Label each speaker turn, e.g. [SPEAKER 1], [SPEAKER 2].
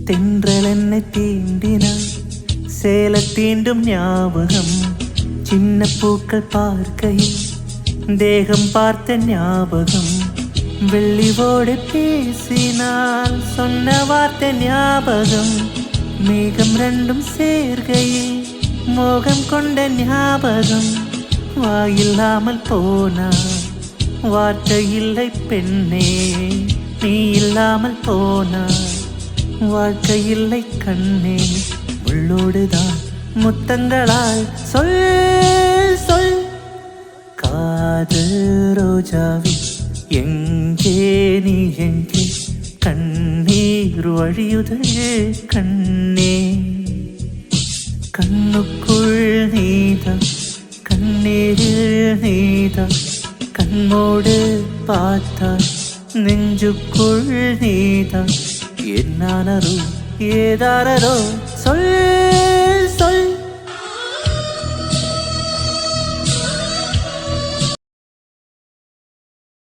[SPEAKER 1] தென்றல் என்னை தீண்டினான் சேல தீண்டும் ஞாபகம் சின்ன பூக்கள் பார்க்கையில் தேகம் பார்த்த ஞாபகம் வெள்ளிவோடு பேசினால் சொன்ன வார்த்தை ஞாபகம் மேகம் ரெண்டும் சேர்கையில் மோகம் கொண்ட ஞாபகம் வாயில்லாமல் போனான் வார்த்தை இல்லை பெண்ணே நீ இல்லாமல் போனான் வாழ்க்கை இல்லை கண்ணே உள்ளோடுதான் முத்தங்களால் சொல் சொல் காதல் ரோஜாவே எங்கே நீ எங்கே கண்ணீர் வழியுதே கண்ணே கண்ணுக்குள் நீதான் கண்ணீரில் நீதான் கண்ணோடு பார்த்தால் நெஞ்சுக்குள் நீதான் என்னானரோ ஏதாரோ சொல்